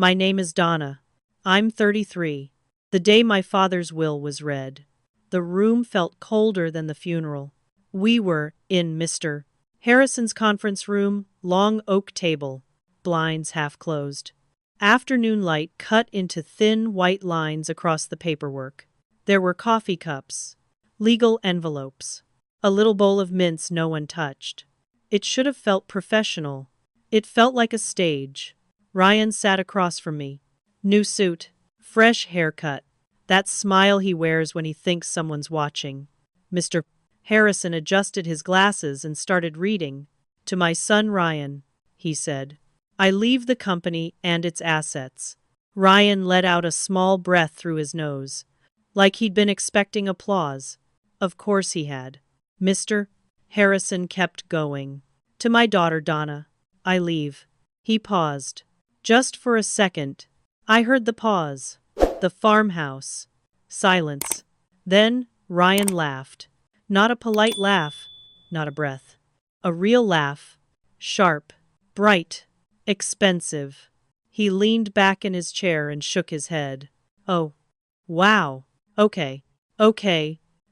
My name is Donna. I'm 33. The day my father's will was read, the room felt colder than the funeral. We were in Mr. Harrison's conference room, long oak table, blinds half closed. Afternoon light cut into thin white lines across the paperwork. There were coffee cups, legal envelopes, a little bowl of mints no one touched. It should have felt professional. It felt like a stage. Ryan sat across from me. New suit, fresh haircut, that smile he wears when he thinks someone's watching. Mr. Harrison adjusted his glasses and started reading. To my son Ryan, he said, I leave the company and its assets. Ryan let out a small breath through his nose, like he'd been expecting applause. Of course he had. Mr. Harrison kept going. To my daughter Donna, I leave. He paused. Just for a second. I heard the pause. The farmhouse. Silence. Then Ryan laughed. Not a polite laugh, not a breath. A real laugh. Sharp, bright, expensive. He leaned back in his chair and shook his head. Oh, wow. Okay.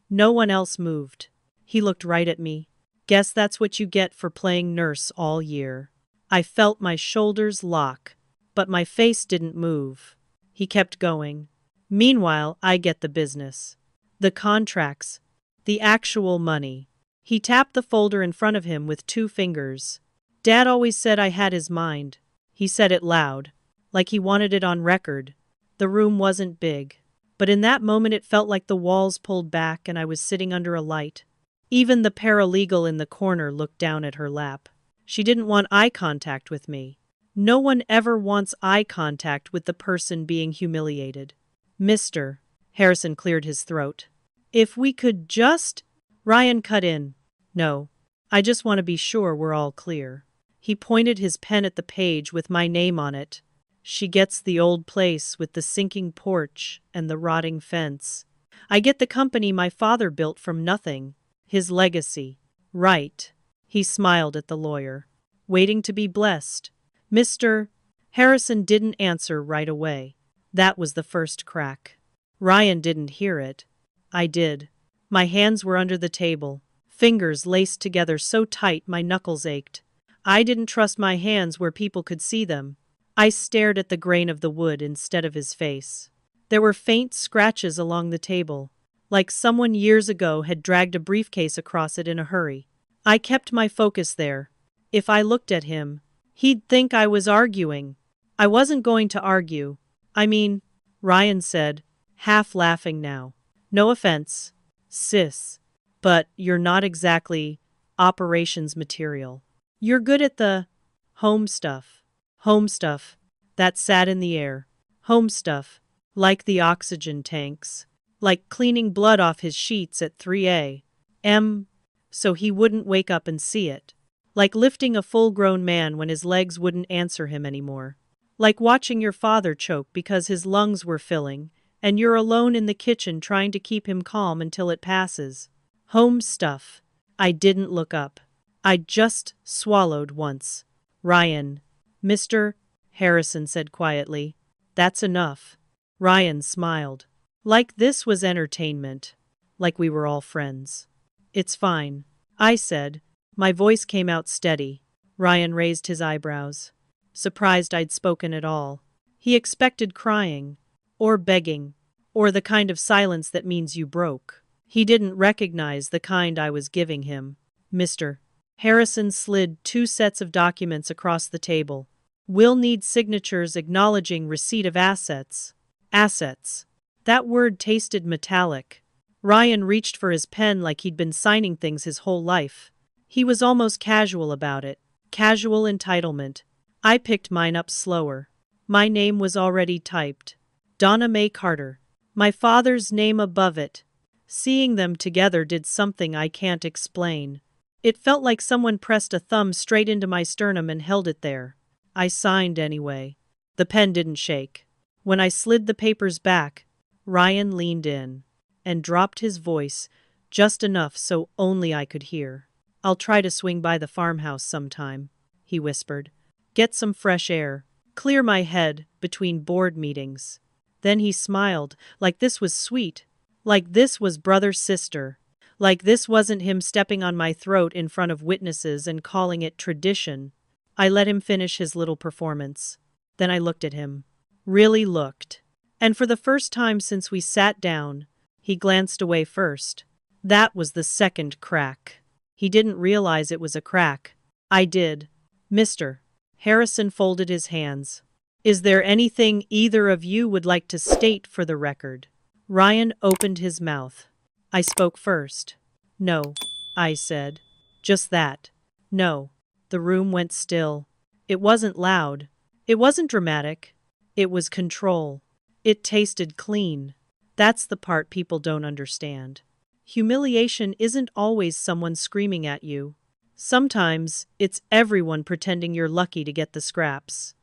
No one else moved. He looked right at me. Guess that's what you get for playing nurse all year. I felt my shoulders lock, but my face didn't move. He kept going. Meanwhile, I get the business. The contracts. The actual money. He tapped the folder in front of him with 2 fingers. Dad always said I had his mind. He said it loud, like he wanted it on record. The room wasn't big, but in that moment it felt like the walls pulled back and I was sitting under a light. Even the paralegal in the corner looked down at her lap. She didn't want eye contact with me. No one ever wants eye contact with the person being humiliated. Mr. Harrison cleared his throat. If we could just… Ryan cut in. No, I just want to be sure we're all clear. He pointed his pen at the page with my name on it. She gets the old place with the sinking porch and the rotting fence. I get the company my father built from nothing. His legacy. Right. He smiled at the lawyer. Waiting to be blessed. Mr. Harrison didn't answer right away. That was the first crack. Ryan didn't hear it. I did. My hands were under the table, fingers laced together so tight my knuckles ached. I didn't trust my hands where people could see them. I stared at the grain of the wood instead of his face. There were faint scratches along the table, like someone years ago had dragged a briefcase across it in a hurry. I kept my focus there. If I looked at him, he'd think I was arguing. I wasn't going to argue. I mean, Ryan said, half laughing now. No offense, sis, but you're not exactly operations material. You're good at the home stuff. Home stuff. That sat in the air. Home stuff. Like the oxygen tanks. Like cleaning blood off his sheets at 3 a.m. so he wouldn't wake up and see it. Like lifting a full-grown man when his legs wouldn't answer him anymore. Like watching your father choke because his lungs were filling, and you're alone in the kitchen trying to keep him calm until it passes. Home stuff. I didn't look up. I just swallowed once. Ryan. Mr. Harrison said quietly. That's enough. Ryan smiled. Like this was entertainment. Like we were all friends. It's fine, I said. My voice came out steady. Ryan raised his eyebrows, surprised I'd spoken at all. He expected crying, or begging, or the kind of silence that means you broke. He didn't recognize the kind I was giving him. Mr. Harrison slid 2 sets of documents across the table. We'll need signatures acknowledging receipt of assets. Assets. That word tasted metallic. Ryan reached for his pen like he'd been signing things his whole life. He was almost casual about it. Casual entitlement. I picked mine up slower. My name was already typed. Donna Mae Carter. My father's name above it. Seeing them together did something I can't explain. It felt like someone pressed a thumb straight into my sternum and held it there. I signed anyway. The pen didn't shake. When I slid the papers back, Ryan leaned in and dropped his voice just enough so only I could hear. I'll try to swing by the farmhouse sometime, he whispered. Get some fresh air, clear my head between board meetings. Then he smiled, like this was sweet, like this was brother-sister, like this wasn't him stepping on my throat in front of witnesses and calling it tradition. I let him finish his little performance. Then I looked at him. Really looked. And for the first time since we sat down, he glanced away first. That was the second crack. He didn't realize it was a crack. I did. Mr. Harrison folded his hands. Is there anything either of you would like to state for the record? Ryan opened his mouth. I spoke first. No, I said. Just that. No. The room went still. It wasn't loud. It wasn't dramatic. It was control. It tasted clean. That's the part people don't understand. Humiliation isn't always someone screaming at you. Sometimes it's everyone pretending you're lucky to get the scraps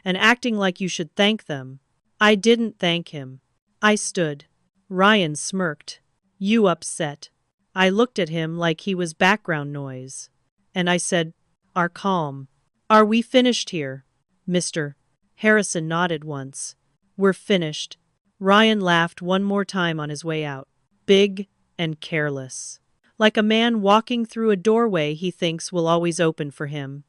and acting like you should thank them. I didn't thank him. I stood. Ryan smirked. You upset. I looked at him like he was background noise. And I said, Are calm. Are we finished here? Mr. Harrison nodded once. We're finished. Ryan laughed one more time on his way out. Big and careless. Like a man walking through a doorway he thinks will always open for him.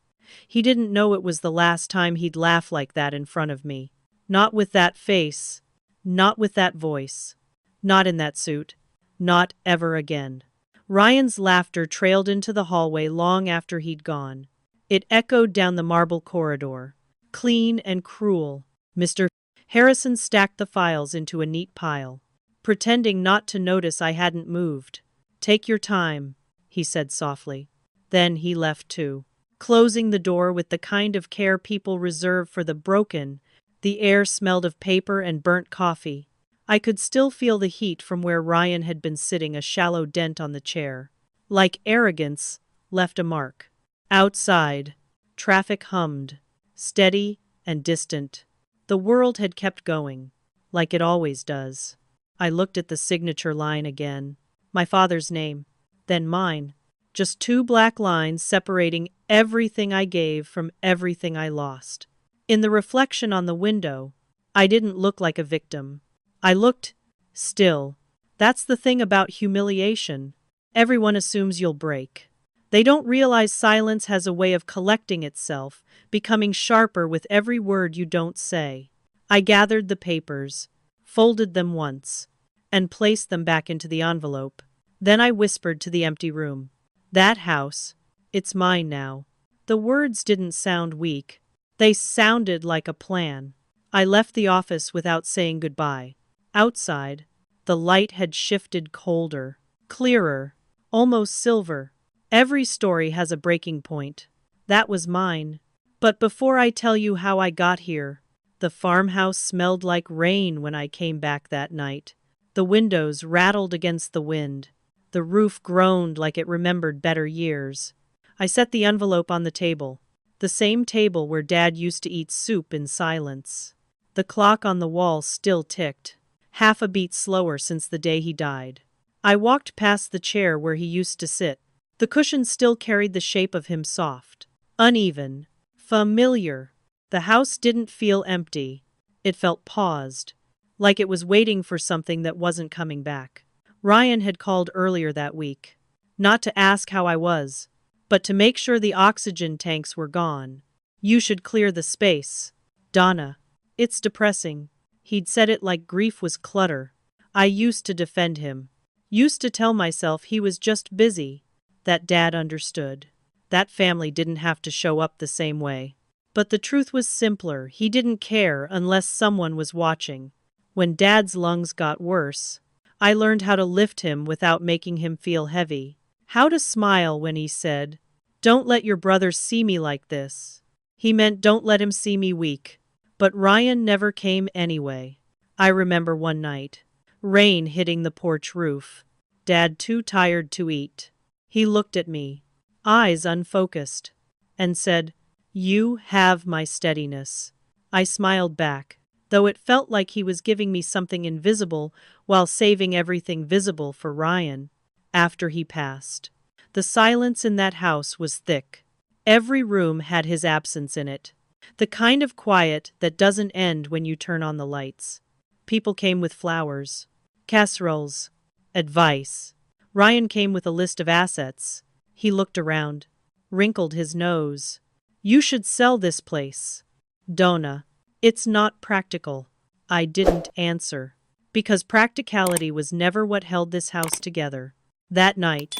He didn't know it was the last time he'd laugh like that in front of me. Not with that face. Not with that voice. Not in that suit. Not ever again. Ryan's laughter trailed into the hallway long after he'd gone. It echoed down the marble corridor. Clean and cruel. Mr. Harrison stacked the files into a neat pile, pretending not to notice I hadn't moved. Take your time, he said softly. Then he left too, closing the door with the kind of care people reserve for the broken. The air smelled of paper and burnt coffee. I could still feel the heat from where Ryan had been sitting, a shallow dent on the chair. Like arrogance, left a mark. Outside, traffic hummed, steady and distant. The world had kept going, like it always does. I looked at the signature line again. My father's name, then mine. Just two black lines separating everything I gave from everything I lost. In the reflection on the window, I didn't look like a victim. I looked still. That's the thing about humiliation. Everyone assumes you'll break. They don't realize silence has a way of collecting itself, becoming sharper with every word you don't say. I gathered the papers, folded them once, and placed them back into the envelope. Then I whispered to the empty room. That house, it's mine now. The words didn't sound weak. They sounded like a plan. I left the office without saying goodbye. Outside, the light had shifted colder, clearer, almost silver. Every story has a breaking point. That was mine. But before I tell you how I got here, the farmhouse smelled like rain when I came back that night. The windows rattled against the wind. The roof groaned like it remembered better years. I set the envelope on the table, the same table where Dad used to eat soup in silence. The clock on the wall still ticked, half a beat slower since the day he died. I walked past the chair where he used to sit. The cushion still carried the shape of him, soft, uneven, familiar. The house didn't feel empty. It felt paused, like it was waiting for something that wasn't coming back. Ryan had called earlier that week, not to ask how I was, but to make sure the oxygen tanks were gone. You should clear the space, Donna. It's depressing. He'd said it like grief was clutter. I used to defend him, used to tell myself he was just busy, that Dad understood. That family didn't have to show up the same way. But the truth was simpler. He didn't care unless someone was watching. When Dad's lungs got worse, I learned how to lift him without making him feel heavy. How to smile when he said, "Don't let your brother see me like this." He meant don't let him see me weak. But Ryan never came anyway. I remember one night, rain hitting the porch roof. Dad too tired to eat. He looked at me, eyes unfocused, and said, "You have my steadiness." I smiled back, though it felt like he was giving me something invisible while saving everything visible for Ryan. After he passed, the silence in that house was thick. Every room had his absence in it. The kind of quiet that doesn't end when you turn on the lights. People came with flowers, casseroles, advice. Ryan came with a list of assets. He looked around, wrinkled his nose. You should sell this place. Donna. It's not practical. I didn't answer. Because practicality was never what held this house together. That night,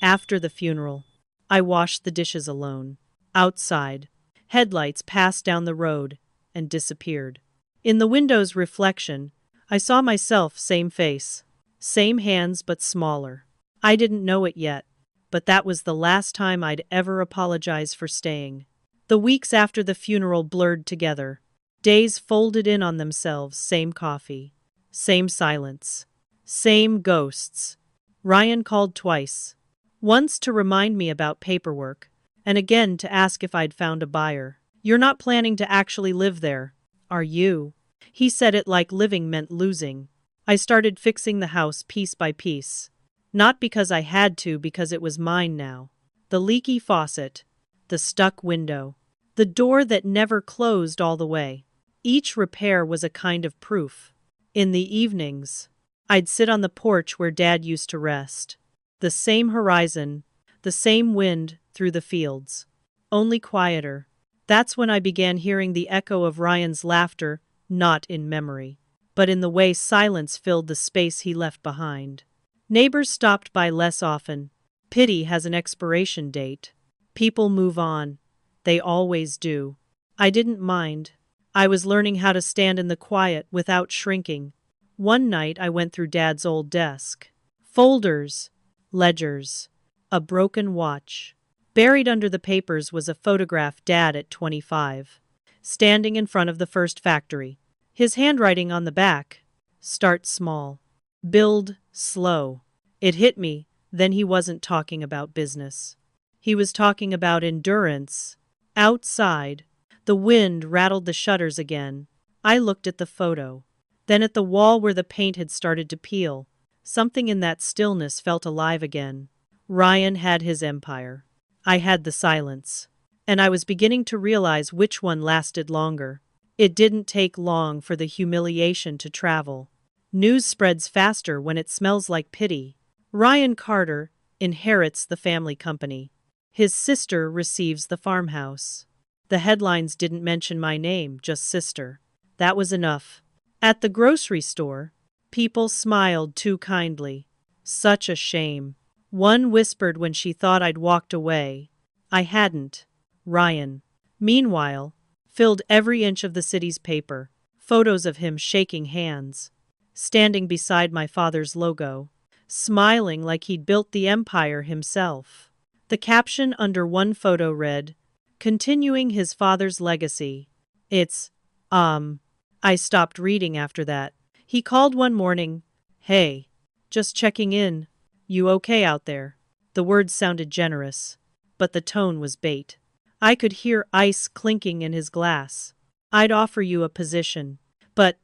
after the funeral, I washed the dishes alone. Outside, headlights passed down the road and disappeared. In the window's reflection, I saw myself, same face, same hands but smaller. I didn't know it yet, but that was the last time I'd ever apologize for staying. The weeks after the funeral blurred together. Days folded in on themselves, same coffee, same silence, same ghosts. Ryan called twice. Once to remind me about paperwork, and again to ask if I'd found a buyer. You're not planning to actually live there, are you? He said it like living meant losing. I started fixing the house piece by piece. Not because I had to, because it was mine now. The leaky faucet, the stuck window, the door that never closed all the way. Each repair was a kind of proof. In the evenings, I'd sit on the porch where Dad used to rest. The same horizon, the same wind through the fields. Only quieter. That's when I began hearing the echo of Ryan's laughter, not in memory, but in the way silence filled the space he left behind. Neighbors stopped by less often. Pity has an expiration date. People move on. They always do. I didn't mind. I was learning how to stand in the quiet without shrinking. One night I went through Dad's old desk. Folders, ledgers, a broken watch. Buried under the papers was a photograph Dad at 25, standing in front of the first factory. His handwriting on the back. Start small. Build slow. It hit me, then he wasn't talking about business. He was talking about endurance. Outside, the wind rattled the shutters again. I looked at the photo, then at the wall where the paint had started to peel. Something in that stillness felt alive again. Ryan had his empire. I had the silence. And I was beginning to realize which one lasted longer. It didn't take long for the humiliation to travel. News spreads faster when it smells like pity. Ryan Carter inherits the family company. His sister receives the farmhouse. The headlines didn't mention my name, just sister. That was enough. At the grocery store, people smiled too kindly. Such a shame. One whispered when she thought I'd walked away. I hadn't. Ryan, meanwhile, filled every inch of the city's paper. Photos of him shaking hands, standing beside my father's logo, smiling like he'd built the empire himself. The caption under one photo read, "Continuing his father's legacy." It's, I stopped reading after that. He called one morning. "Hey, just checking in. You okay out there?" The words sounded generous, but the tone was bait. I could hear ice clinking in his glass. "I'd offer you a position, but,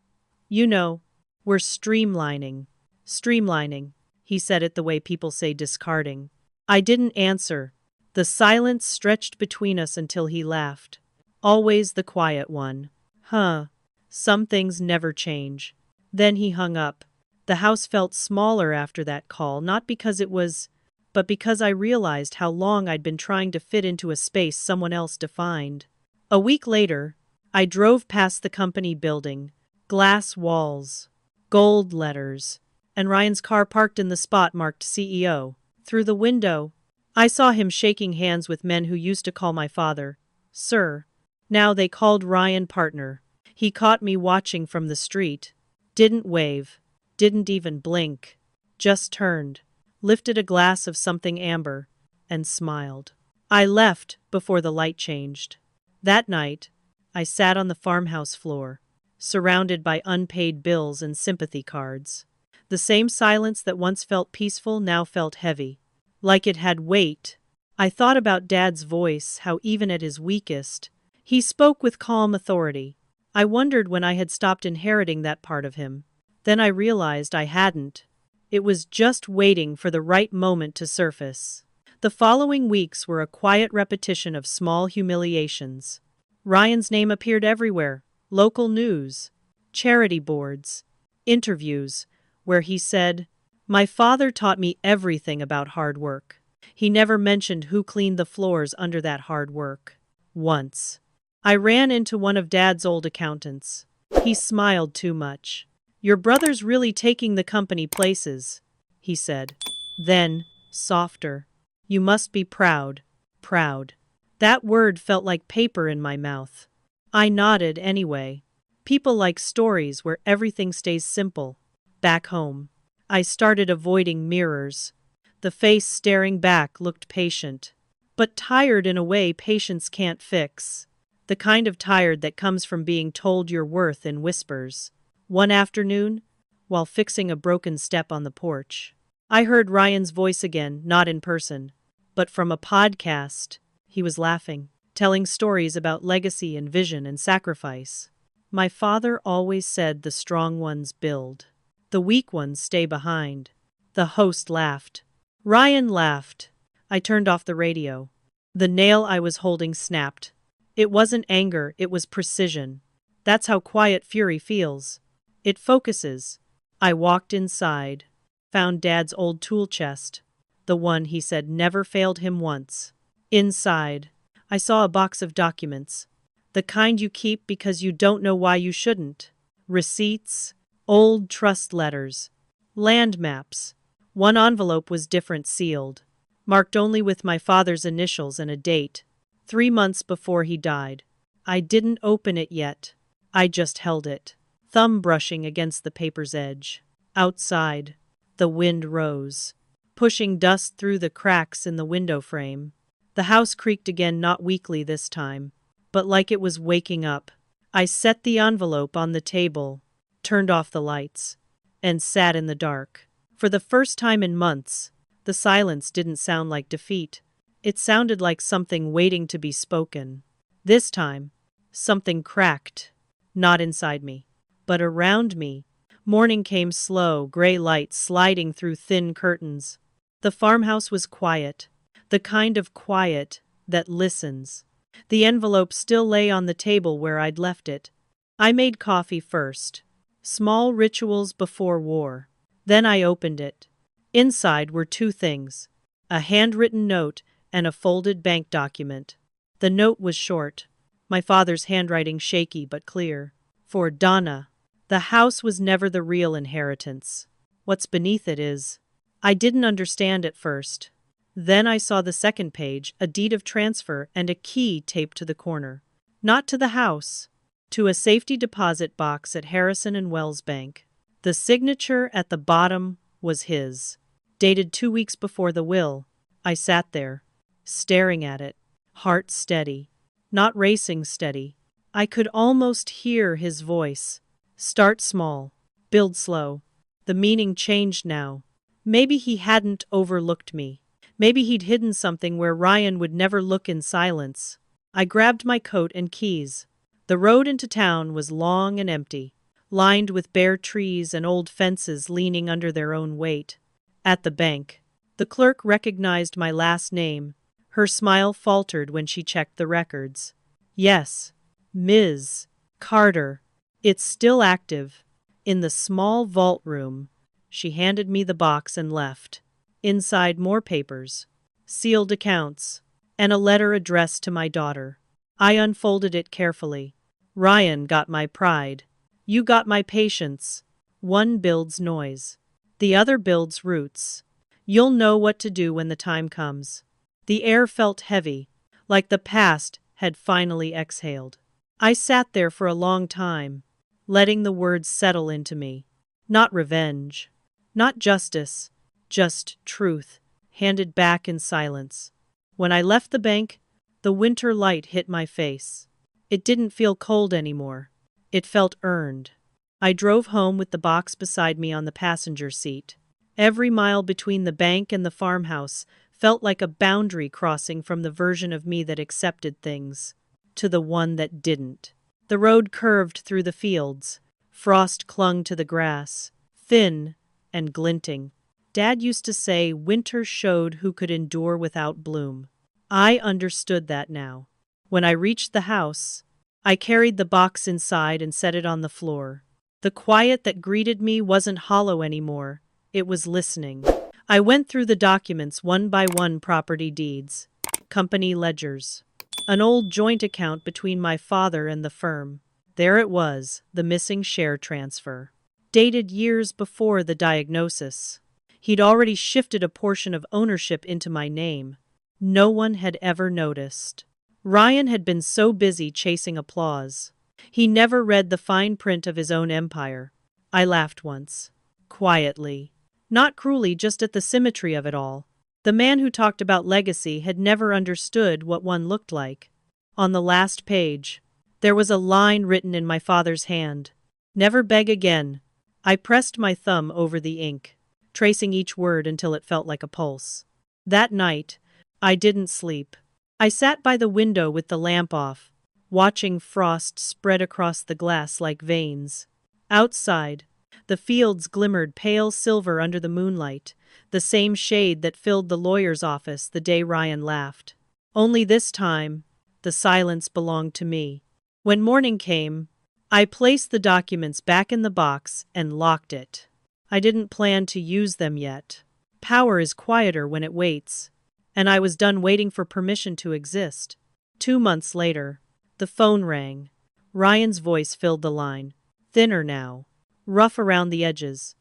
you know, we're streamlining." Streamlining. He said it the way people say discarding. I didn't answer. The silence stretched between us until he laughed. Always the quiet one. Huh. Some things never change. Then he hung up. The house felt smaller after that call, not because it was, but because I realized how long I'd been trying to fit into a space someone else defined. A week later, I drove past the company building. Glass walls, gold letters, and Ryan's car parked in the spot marked CEO. Through the window, I saw him shaking hands with men who used to call my father Sir. Now they called Ryan partner. He caught me watching from the street. Didn't wave. Didn't even blink. Just turned, lifted a glass of something amber, and smiled. I left before the light changed. That night, I sat on the farmhouse floor, surrounded by unpaid bills and sympathy cards. The same silence that once felt peaceful now felt heavy, like it had weight. I thought about Dad's voice, how even at his weakest, he spoke with calm authority. I wondered when I had stopped inheriting that part of him. Then I realized I hadn't. It was just waiting for the right moment to surface. The following weeks were a quiet repetition of small humiliations. Ryan's name appeared everywhere: local news, charity boards, interviews, where he said, "My father taught me everything about hard work." He never mentioned who cleaned the floors under that hard work. Once, I ran into one of Dad's old accountants. He smiled too much. "Your brother's really taking the company places," he said. Then, softer, "You must be proud, proud." That word felt like paper in my mouth. I nodded anyway. People like stories where everything stays simple. Back home, I started avoiding mirrors. The face staring back looked patient, but tired in a way patience can't fix. The kind of tired that comes from being told your worth in whispers. One afternoon, while fixing a broken step on the porch, I heard Ryan's voice again, not in person, but from a podcast. He was laughing, telling stories about legacy and vision and sacrifice. "My father always said the strong ones build. The weak ones stay behind." The host laughed. Ryan laughed. I turned off the radio. The nail I was holding snapped. It wasn't anger, it was precision. That's how quiet fury feels. It focuses. I walked inside, found Dad's old tool chest, the one he said never failed him once. Inside, I saw a box of documents, the kind you keep because you don't know why you shouldn't. Receipts, old trust letters, land maps. One envelope was different, sealed, marked only with my father's initials and a date, 3 months before he died. I didn't open it yet. I just held it, thumb brushing against the paper's edge. Outside, the wind rose, pushing dust through the cracks in the window frame. The house creaked again, not weakly this time, but like it was waking up. I set the envelope on the table, turned off the lights, and sat in the dark. For the first time in months, the silence didn't sound like defeat. It sounded like something waiting to be spoken. This time, something cracked, not inside me, but around me. Morning came slow, gray light sliding through thin curtains. The farmhouse was quiet, the kind of quiet that listens. The envelope still lay on the table where I'd left it. I made coffee first. Small rituals before war. Then I opened it. Inside were two things: a handwritten note and a folded bank document. The note was short, my father's handwriting shaky but clear. "For Donna. The house was never the real inheritance. What's beneath it is." I didn't understand at first. Then I saw the second page, a deed of transfer and a key taped to the corner. Not to the house, to a safety deposit box at Harrison and Wells Bank. The signature at the bottom was his, dated 2 weeks before the will. I sat there, staring at it, heart steady, not racing, steady. I could almost hear his voice. "Start small, build slow." The meaning changed now. Maybe he hadn't overlooked me. Maybe he'd hidden something where Ryan would never look in silence. I grabbed my coat and keys. The road into town was long and empty, lined with bare trees and old fences leaning under their own weight. At the bank, the clerk recognized my last name. Her smile faltered when she checked the records. "Yes, Ms. Carter. It's still active." In the small vault room, she handed me the box and left. Inside, more papers, sealed accounts, and a letter addressed to my daughter. I unfolded it carefully. "Ryan got my pride. You got my patience. One builds noise. The other builds roots. You'll know what to do when the time comes." The air felt heavy, like the past had finally exhaled. I sat there for a long time, letting the words settle into me. Not revenge, not justice, just truth, handed back in silence. When I left the bank, the winter light hit my face. It didn't feel cold anymore. It felt earned. I drove home with the box beside me on the passenger seat. Every mile between the bank and the farmhouse felt like a boundary crossing from the version of me that accepted things to the one that didn't. The road curved through the fields. Frost clung to the grass, thin and glinting. Dad used to say winter showed who could endure without bloom. I understood that now. When I reached the house, I carried the box inside and set it on the floor. The quiet that greeted me wasn't hollow anymore, it was listening. I went through the documents one by one: property deeds, company ledgers, an old joint account between my father and the firm. There it was, the missing share transfer. Dated years before the diagnosis. He'd already shifted a portion of ownership into my name. No one had ever noticed. Ryan had been so busy chasing applause. He never read the fine print of his own empire. I laughed once. Quietly. Not cruelly, just at the symmetry of it all. The man who talked about legacy had never understood what one looked like. On the last page, there was a line written in my father's hand. Never beg again. I pressed my thumb over the ink, tracing each word until it felt like a pulse. That night, I didn't sleep. I sat by the window with the lamp off, watching frost spread across the glass like veins. Outside, the fields glimmered pale silver under the moonlight, the same shade that filled the lawyer's office the day Ryan laughed. Only this time, the silence belonged to me. When morning came, I placed the documents back in the box and locked it. I didn't plan to use them yet. Power is quieter when it waits, and I was done waiting for permission to exist. 2 months later, the phone rang. Ryan's voice filled the line, thinner now, rough around the edges.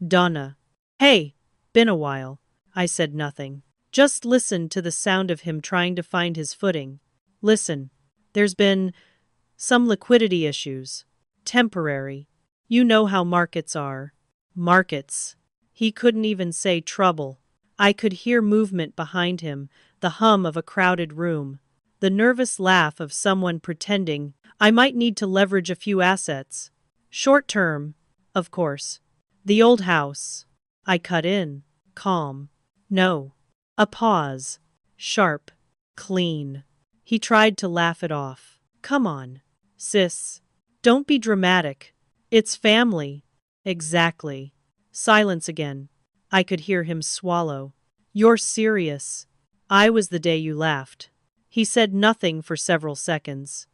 Donna. Hey, been a while. I said nothing. Just listened to the sound of him trying to find his footing. Listen, there's been some liquidity issues. Temporary. You know how markets are. Markets. He couldn't even say trouble. I could hear movement behind him, the hum of a crowded room, the nervous laugh of someone pretending I might need to leverage a few assets. Short term, of course. The old house. I cut in. Calm. No. A pause. Sharp. Clean. He tried to laugh it off. Come on, sis. Don't be dramatic. It's family. Exactly. Silence again. I could hear him swallow. You're serious. I was the day you laughed. He said nothing for several seconds.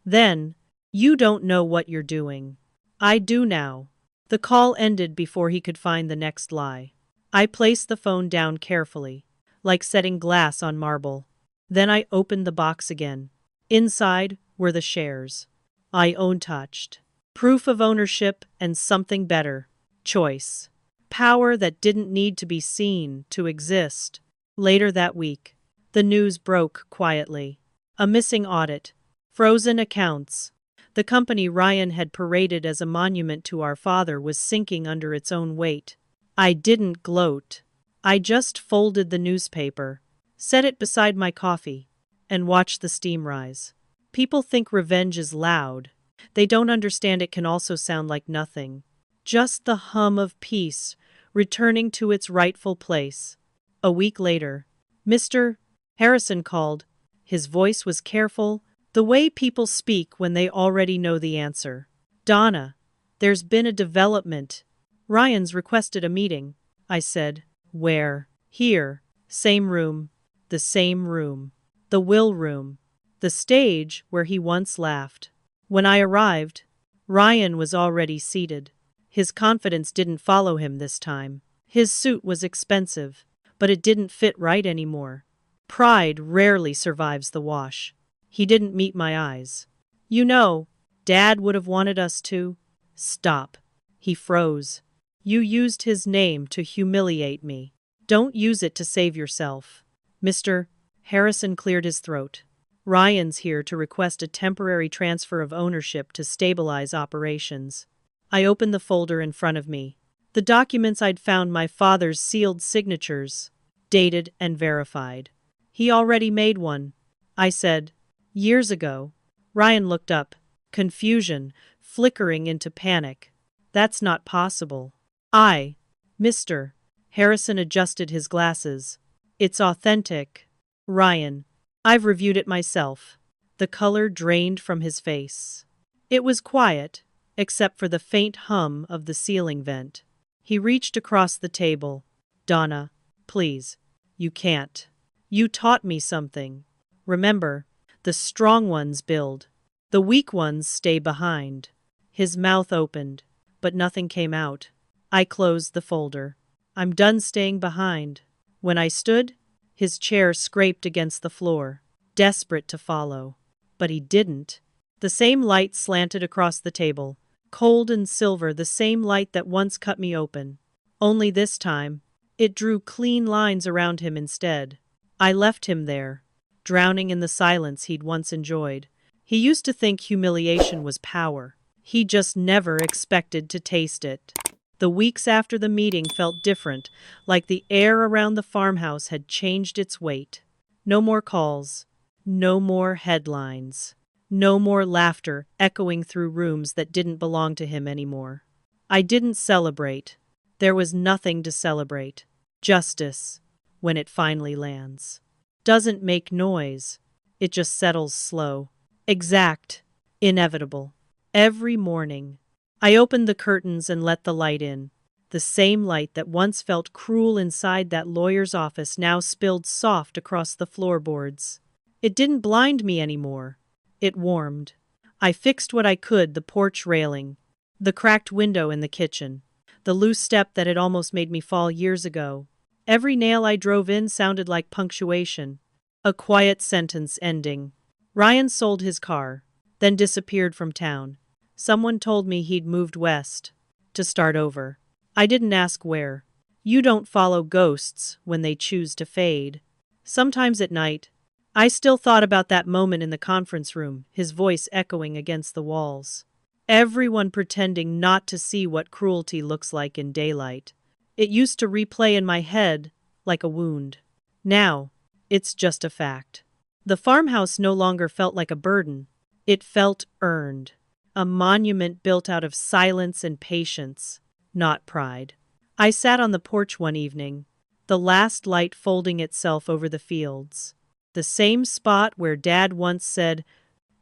Then, you don't know what you're doing. I do now. The call ended before he could find the next lie. I placed the phone down carefully, like setting glass on marble. Then I opened the box again. Inside were the shares. I touched. Proof of ownership and something better. Choice. Power that didn't need to be seen to exist. Later that week, the news broke quietly. A missing audit. Frozen accounts. The company Ryan had paraded as a monument to our father was sinking under its own weight. I didn't gloat. I just folded the newspaper, set it beside my coffee, and watched the steam rise. People think revenge is loud. They don't understand it can also sound like nothing. Just the hum of peace, returning to its rightful place. A week later, Mr. Harrison called. His voice was careful, the way people speak when they already know the answer. Donna, there's been a development. Ryan's requested a meeting. I said. Where? Here. Same room. The same room. The will room. The stage where he once laughed. When I arrived, Ryan was already seated. His confidence didn't follow him this time. His suit was expensive, but it didn't fit right anymore. Pride rarely survives the wash. He didn't meet my eyes. You know, Dad would have wanted us to. Stop. He froze. You used his name to humiliate me. Don't use it to save yourself. Mr. Harrison cleared his throat. Ryan's here to request a temporary transfer of ownership to stabilize operations. I opened the folder in front of me. The documents I'd found my father's sealed signatures, dated and verified. He already made one. I said, years ago. Ryan looked up, confusion flickering into panic. That's not possible. Mr. Harrison adjusted his glasses. It's authentic. Ryan, I've reviewed it myself. The color drained from his face. It was quiet, except for the faint hum of the ceiling vent. He reached across the table. Donna, please. You can't. You taught me something. Remember, the strong ones build. The weak ones stay behind. His mouth opened, but nothing came out. I closed the folder. I'm done staying behind. When I stood, his chair scraped against the floor, desperate to follow. But he didn't. The same light slanted across the table, cold and silver, the same light that once cut me open. Only this time, it drew clean lines around him instead. I left him there, drowning in the silence he'd once enjoyed. He used to think humiliation was power. He just never expected to taste it. The weeks after the meeting felt different, like the air around the farmhouse had changed its weight. No more calls. No more headlines. No more laughter echoing through rooms that didn't belong to him anymore. I didn't celebrate. There was nothing to celebrate. Justice, when it finally lands, doesn't make noise. It just settles slow. Exact. Inevitable. Every morning, I opened the curtains and let the light in. The same light that once felt cruel inside that lawyer's office now spilled soft across the floorboards. It didn't blind me anymore. It warmed. I fixed what I could: the porch railing, the cracked window in the kitchen, the loose step that had almost made me fall years ago. Every nail I drove in sounded like punctuation, a quiet sentence ending. Ryan sold his car, then disappeared from town. Someone told me he'd moved west, to start over. I didn't ask where. You don't follow ghosts when they choose to fade. Sometimes at night, I still thought about that moment in the conference room, his voice echoing against the walls. Everyone pretending not to see what cruelty looks like in daylight. It used to replay in my head like a wound. Now, it's just a fact. The farmhouse no longer felt like a burden. It felt earned. A monument built out of silence and patience, not pride. I sat on the porch one evening, the last light folding itself over the fields. The same spot where Dad once said,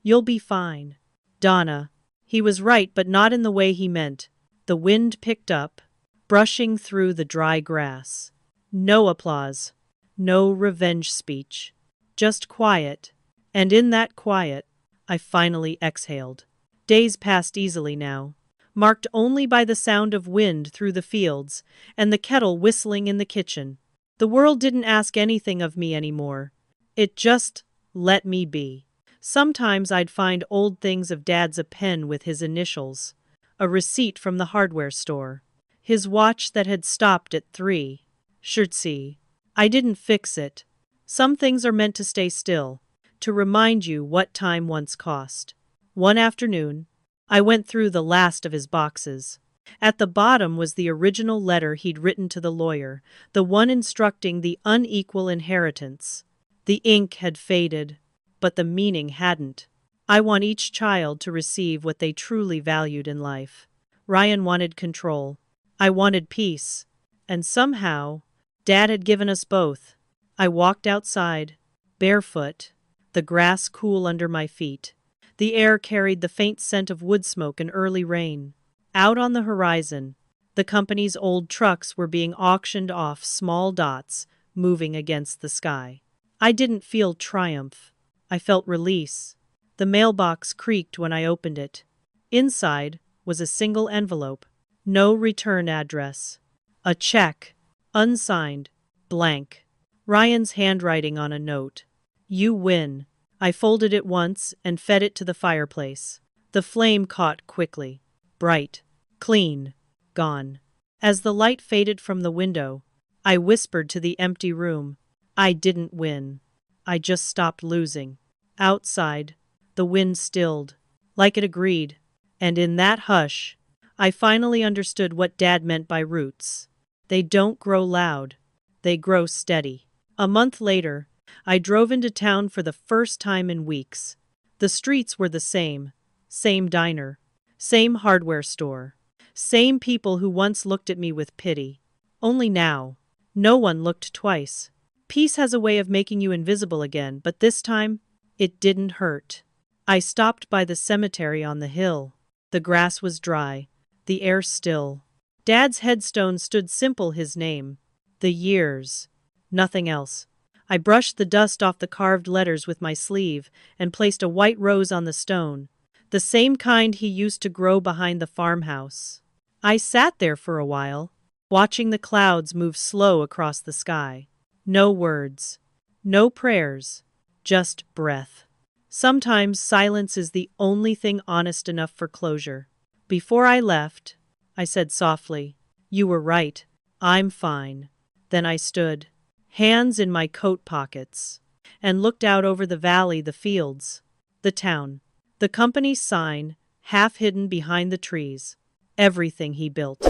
"You'll be fine, Donna." He was right, but not in the way he meant. The wind picked up, brushing through the dry grass. No applause, no revenge speech, just quiet. And in that quiet, I finally exhaled. Days passed easily now, marked only by the sound of wind through the fields and the kettle whistling in the kitchen. The world didn't ask anything of me anymore. It just let me be. Sometimes I'd find old things of Dad's: a pen with his initials, a receipt from the hardware store, his watch that had stopped at 3. Shirtsy. I didn't fix it. Some things are meant to stay still, to remind you what time once cost. One afternoon, I went through the last of his boxes. At the bottom was the original letter he'd written to the lawyer, the one instructing the unequal inheritance. The ink had faded, but the meaning hadn't. I want each child to receive what they truly valued in life. Ryan wanted control. I wanted peace. And somehow, Dad had given us both. I walked outside, barefoot, the grass cool under my feet. The air carried the faint scent of wood smoke and early rain. Out on the horizon, the company's old trucks were being auctioned off, small dots moving against the sky. I didn't feel triumph. I felt release. The mailbox creaked when I opened it. Inside was a single envelope. No return address. A check. Unsigned. Blank. Ryan's handwriting on a note. "You win." I folded it once and fed it to the fireplace. The flame caught quickly. Bright. Clean. Gone. As the light faded from the window, I whispered to the empty room, I didn't win. I just stopped losing. Outside, the wind stilled, like it agreed. And in that hush, I finally understood what Dad meant by roots. They don't grow loud. They grow steady. A month later, I drove into town for the first time in weeks. The streets were the same. Same diner. Same hardware store. Same people who once looked at me with pity. Only now, no one looked twice. Peace has a way of making you invisible again, but this time, it didn't hurt. I stopped by the cemetery on the hill. The grass was dry, the air still. Dad's headstone stood simple, his name. The years. Nothing else. I brushed the dust off the carved letters with my sleeve and placed a white rose on the stone. the same kind he used to grow behind the farmhouse. I sat there for a while, watching the clouds move slow across the sky. No words, no prayers, just breath. Sometimes silence is the only thing honest enough for closure. Before I left, I said softly, "You were right. I'm fine." Then I stood, hands in my coat pockets, and looked out over the valley, the fields, the town, the company's sign, half hidden behind the trees. Everything he built,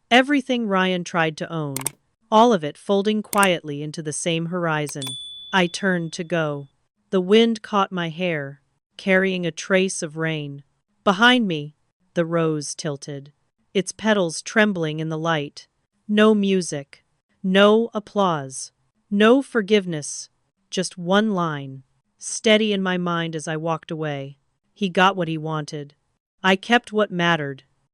everything Ryan tried to own, all of it folding quietly into the same horizon. I turned to go. The wind caught my hair, carrying a trace of rain. Behind me, the rose tilted, its petals trembling in the light. No music, no applause, no forgiveness, just one line, steady in my mind as I walked away. He got what he wanted. I kept what mattered.